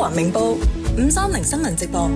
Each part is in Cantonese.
環明報530新聞直播。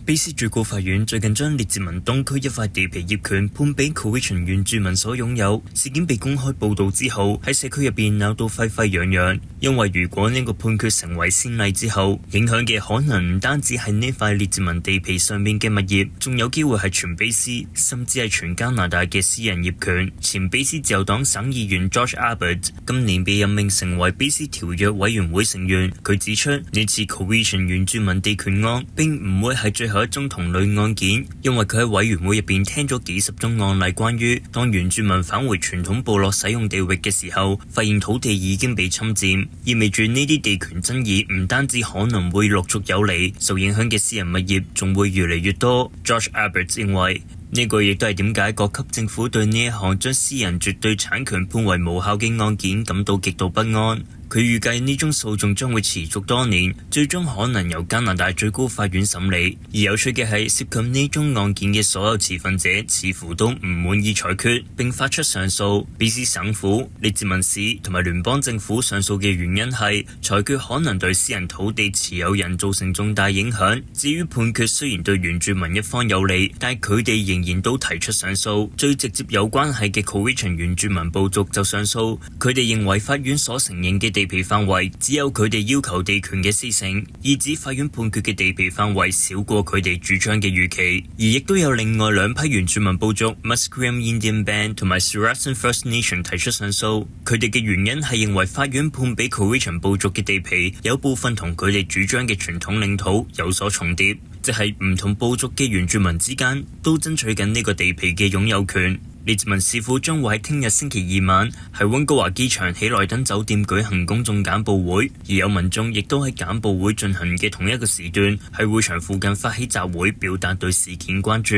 卑詩最高法院最近將列治文東區一塊地皮業權判俾 Cowichan 原住民所擁有。事件被公開報道之後，喺社區入邊鬧到沸沸揚揚。因為如果呢個判決成為先例之後，影響嘅可能唔單止係呢塊列治文地皮上面嘅物業，仲有機會係全卑詩，甚至係全加拿大嘅私人業權。前卑詩自由黨省議員 George Abbott 今年被任命成為卑詩條約委員會成員。佢指出，呢次 Cowichan 原住民地權案並唔會係最後一宗同類案件，因為佢喺委員會入邊聽咗幾十宗案例，關於當原住民返回傳統部落使用地域嘅時候，發現土地已經被侵佔，意味住呢啲地權爭議唔單止可能會陸續有嚟，受影響嘅私人物業仲會越嚟越多。George Abbott 認為呢個亦都係點解各級政府對呢一項將私人絕對產權判為無效嘅案件感到極度不安。佢預計呢宗訴訟將會持續多年，最終可能由加拿大最高法院審理。而有趣嘅係，涉及呢宗案件嘅所有持份者似乎都唔滿意裁決，並發出上訴。卑詩省府、列治文市同埋聯邦政府上訴嘅原因係裁決可能對私人土地持有人造成重大影響。至於判決雖然對原住民一方有利，但佢哋仍然都提出上訴。最直接有關係嘅 Cowichan 原住民部族就上訴，佢哋認為法院所承認嘅地皮範圍只有佢哋要求地權嘅40%，意指法院判決嘅地皮範圍少過佢哋主張嘅預期。而亦都有另外兩批原住民部族 Musqueam Indian Band 同埋 Saracen First Nation 提出上訴，佢哋嘅原因係認為法院判俾 Cowichan 部族嘅地皮有部分同佢哋主張嘅傳統領土有所重疊，即係唔同部族嘅原住民之間都爭取緊呢個地皮嘅擁有權。列治文市府將會喺聽日星期二晚喺溫哥華機場喜來登酒店舉行公眾簡報會，而有民眾亦都喺簡報會進行嘅同一個時段喺會場附近發起集會，表達對事件關注。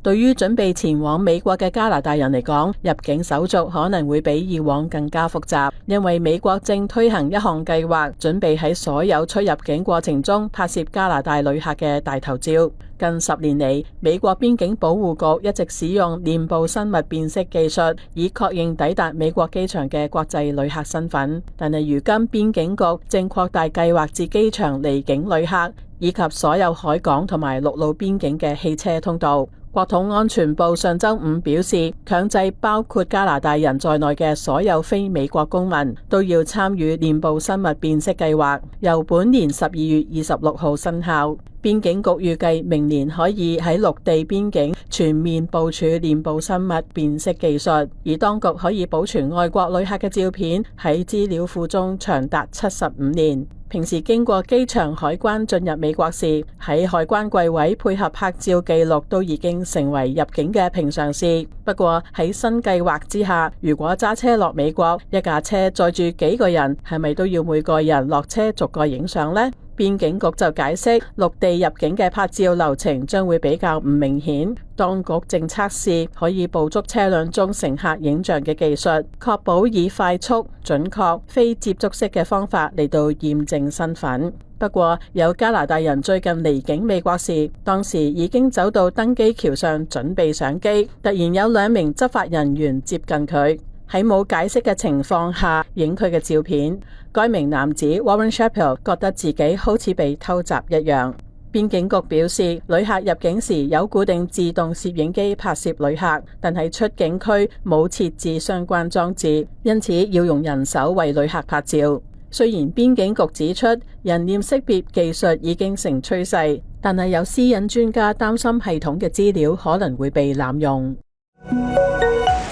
對於準備前往美國嘅加拿大人嚟講，入境手續可能會比以往更加複雜，因為美國正推行一項計劃，準備喺所有出入境過程中拍攝加拿大旅客嘅大頭照。近10年嚟，美國邊境保護局一直使用臉部生物辨識技術，以確認抵達美國機場嘅國際旅客身份。但係如今邊境局正擴大計劃至機場離境旅客，以及所有海港同埋陸路邊境嘅汽車通道。國土安全部上週5表示，強制包括加拿大人在內嘅所有非美國公民都要參與臉部生物辨識計劃，由本年12月26號生效。邊境局預計明年可以喺陸地邊境全面部署臉部生物辨識技術，而當局可以保存外國旅客嘅照片喺資料庫中長達75年。平時經過機場海關進入美國時，喺海關櫃位配合拍照記錄都已經成為入境嘅平常事。不過喺新計劃之下，如果揸車落美國，一架車載住幾個人，係咪都要每個人落車逐個影相呢？邊境局就解釋，陸地入境嘅拍照流程將會比較唔明顯。當局正測試可以捕捉車輛中乘客影像嘅技術，確保以快速、準確、非接觸式嘅方法嚟到驗證身份。不過，有加拿大人最近離境美國時，當時已經走到登機橋上準備上機，突然有2名執法人員接近佢，喺冇解釋嘅情況下影佢嘅照片。該名男子 Warren Chappell 覺得自己好似被偷襲一樣。邊境局表示，旅客入境時有固定自動攝影機拍攝旅客，但係出境區冇設置相關裝置，因此要用人手為旅客拍照。雖然邊境局指出人臉識別技術已經成趨勢，但係有私隱專家擔心系統嘅資料可能會被濫用。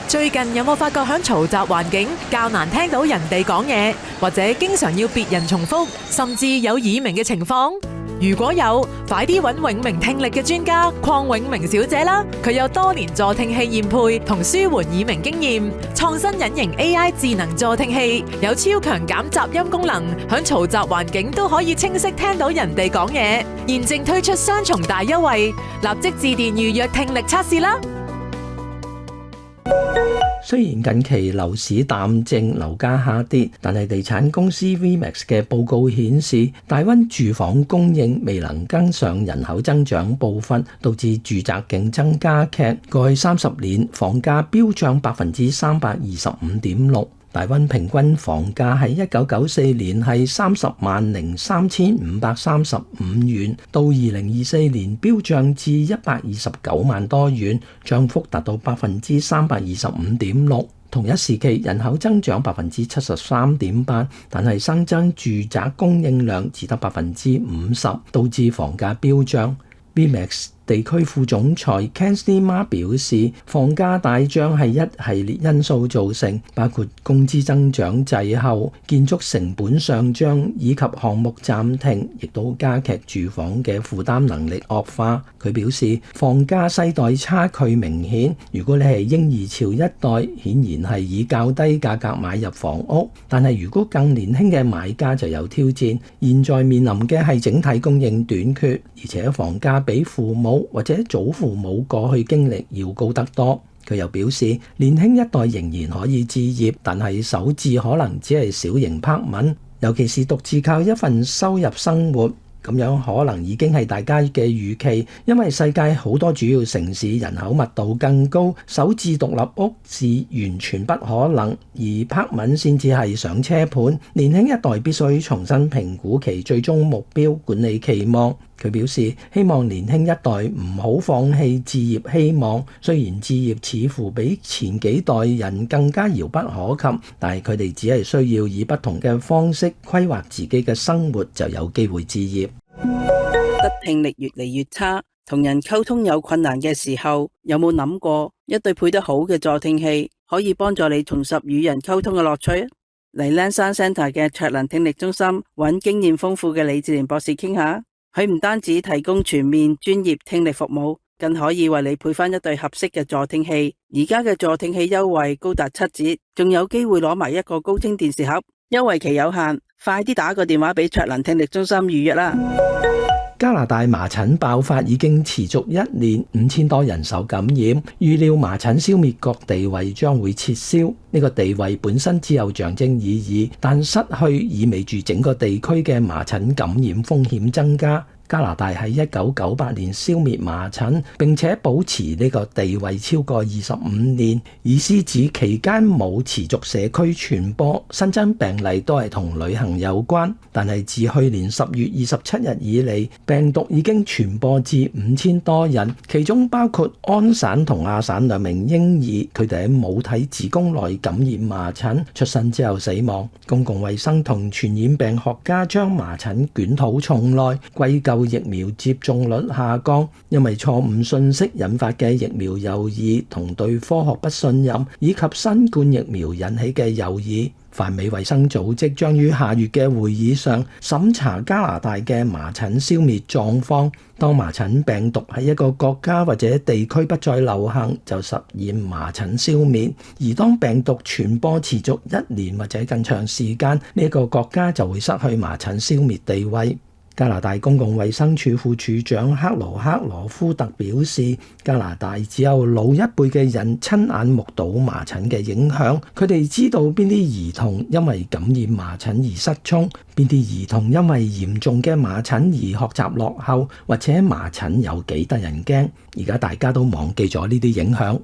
最近有冇發覺喺嘈雜環境較難聽到人哋講嘢，或者經常要別人重複，甚至有耳鳴嘅情況？如果有，快啲揾永明聽力嘅專家鄺永明小姐啦！佢有多年助聽器驗配同舒緩耳鳴經驗，創新隱形 AI 智能助聽器，有超強減雜音功能，喺嘈雜環境都可以清晰聽到人哋講嘢。現正推出雙重大優惠，立即致電預約聽力測試啦！雖然近期樓市淡靜，樓價下跌，但係地產公司 Remax 嘅報告顯示，大溫住房供應未能跟上人口增長步伐，導致住宅競爭加劇。過去30年房價飆漲325.6%。大溫平均房價喺1994年係30,03,535元，到2024年飆漲至129萬多元，漲幅達到325.6%。同一時期人口增長73.8%，但係新增住宅供應量只得50%，導致房價飆漲。VMAX 地區副總裁 Kensley Ma 表示，房價大漲係一系列因素造成，包括工資增長滯後、建築成本上漲以及項目暫停，亦都加劇住房嘅負擔能力惡化。佢表示，房價世代差距明顯，如果你係嬰兒潮一代，顯然係以較低價格買入房屋，但係如果更年輕嘅買家就有挑戰。現在面臨嘅係整體供應短缺，而且房價比父母或者祖父母過去經歷要高得多。佢又表示，年輕一代仍然可以置業，但係首置可能只係小型拍文，尤其是獨自靠一份收入生活。咁樣可能已經係大家嘅預期，因為世界好多主要城市人口密度更高，首置獨立屋是完全不可能，而拍文先至係上車盤。年輕一代必須重新評估其最終目標，管理期望。佢表示希望年輕一代唔好放棄置業希望，雖然置業似乎比前幾代人更加遙不可及，但係佢哋只係需要以不同嘅方式規劃自己嘅生活，就有機會置業。得聽力越嚟越差，同人溝通有困難嘅時候，有冇諗過一對配得好嘅助聽器可以幫助你重拾與人溝通嘅樂趣？嚟 Lansdowne Centre 嘅卓能聽力中心揾經驗豐富嘅李志廉博士傾下。佢唔單止提供全面專業聽力服務，更可以為你配翻一對合適嘅助聽器。而家嘅助聽器優惠高達7折，仲有機會攞埋一個高清電視盒，優惠期有限，快啲打個電話俾卓能聽力中心預約啦！加拿大麻疹爆發已經持續1年，5000多人受感染，預料麻疹消滅國地位將會撤銷。呢個地位本身只有象徵意義，但失去意味住整個地區嘅麻疹感染風險增加。加拿大喺1998年消滅麻疹，並且保持呢個地位超過25年，意思指期間冇持續社區傳播，新增病例都係同旅行有關。但係自去年10月27日以嚟，病毒已經傳播至5000多人，其中包括安省同亞省2名嬰兒，佢哋喺母體子宮內感染麻疹，出生之後死亡。公共衛生同傳染病學家將麻疹捲土重來，歸咎疫苗接種率下降，因為錯誤信息引發嘅疫苗猶豫同對科學不信任，以及新冠疫苗引起嘅猶豫。泛美衛生組織將於下月嘅會議上審查加拿大嘅麻疹消滅狀況。當麻疹病毒喺一個國家或者地區不再流行，就實現麻疹消滅；而當病毒傳播持續1年或者更長時間，呢個國家就會失去麻疹消滅地位。加拿大公共衛生處副處長克羅夫特表示，加拿大只有老一輩嘅人親眼目睹麻疹嘅影響，佢哋知道邊啲兒童因為感染麻疹而失聰，邊啲兒童因為嚴重嘅麻疹而學習落後，或者麻疹有幾得人驚。而家大家都忘記咗呢啲影響。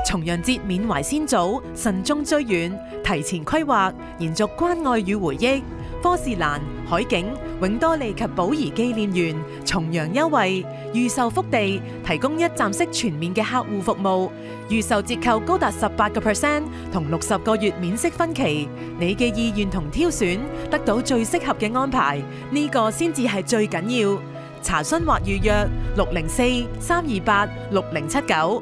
重陽節緬懷先祖，慎終追遠，提前規劃，延續關愛與回憶。科士蘭、海景、永多利及寶儀紀念園重陽優惠，預售福地，提供一站式全面嘅客戶服務，預售折扣高達18%，同60個月免息分期。你嘅意願同挑選，得到最適合嘅安排，呢個先至係最緊要。查詢或預約604-328-6079。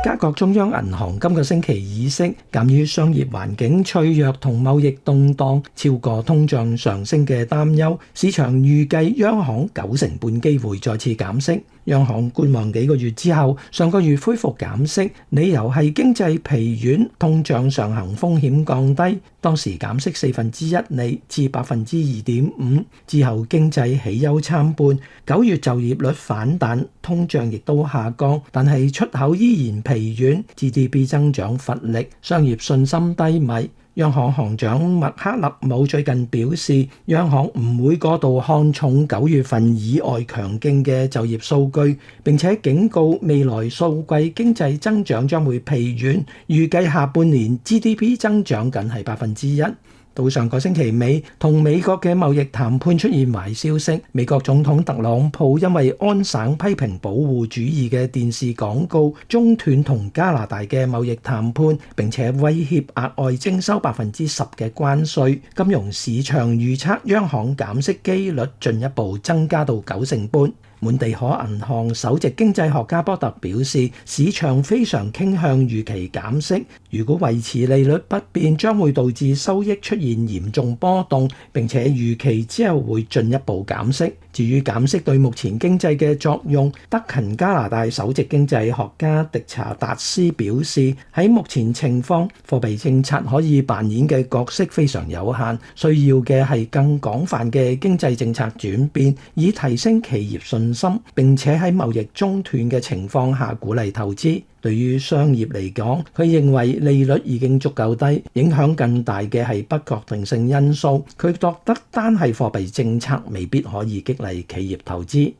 加國中央銀行今個星期議息，鑑於商業環境脆弱同貿易動盪超過通脹上升嘅擔憂，市場預計央行90%半機會再次減息。央行觀望幾個月之後，上個月恢復減息，理由係經濟疲軟、通脹上行風險降低。當時減息1/4厘至2.5%，之後經濟喜憂參半，9月就業率反彈，通脹亦都下降，但係出口依然疲軟，GDP 增長乏力，商業信心低迷。央行行長麥克勒姆最近表示，央行唔會過度看重9月份以外強勁嘅就業數據，並且警告未來數季經濟增長將會疲軟，預計下半年 GDP 增長僅係1%。到上個星期尾，同美國嘅貿易談判出現壞消息。美國總統特朗普因為安省批評保護主義嘅電視廣告，中斷同加拿大嘅貿易談判，並且威脅額外徵收10%嘅關稅。金融市場預測央行減息機率進一步增加到90%。滿地可銀行首席經濟學家波特表示，市場非常傾向預期減息，如果維持利率不變，將會導致收益出現嚴重波動，並且預期之後會進一步減息。至於減息對目前經濟嘅作用，德勤加拿大首席經濟學家迪查達斯表示，喺目前情況，貨幣政策可以扮演嘅角色非常有限，需要嘅係更廣泛嘅經濟政策轉變，以提升企業信心，並且喺貿易中斷嘅情況下鼓勵投資。對於商業嚟講，佢認為利率已經足夠低，影響更大嘅係不確定性因素。佢覺得單係貨幣政策未必可以激勵企業投資。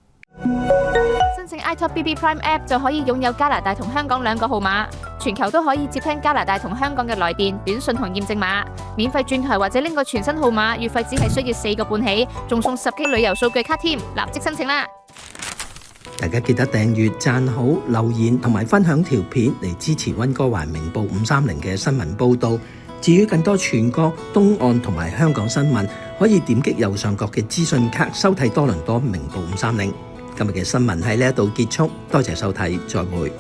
申請 iTalk BB Prime App 就可以擁有加拿大同香港2個號碼，全球都可以接聽加拿大同香港嘅來電、短信同驗證碼，免費轉台或者拎個全新號碼，月費只係需要4個半起，仲送10G旅遊數據卡添，立即申請啦！大家記得訂閱、讚好、留言同埋分享條片嚟支持溫哥華明報530嘅新聞報導。至於更多全國、東岸同埋香港新聞，可以點擊右上角嘅資訊卡收睇多倫多明報530。今日嘅新聞喺呢一度結束，多謝收睇，再會。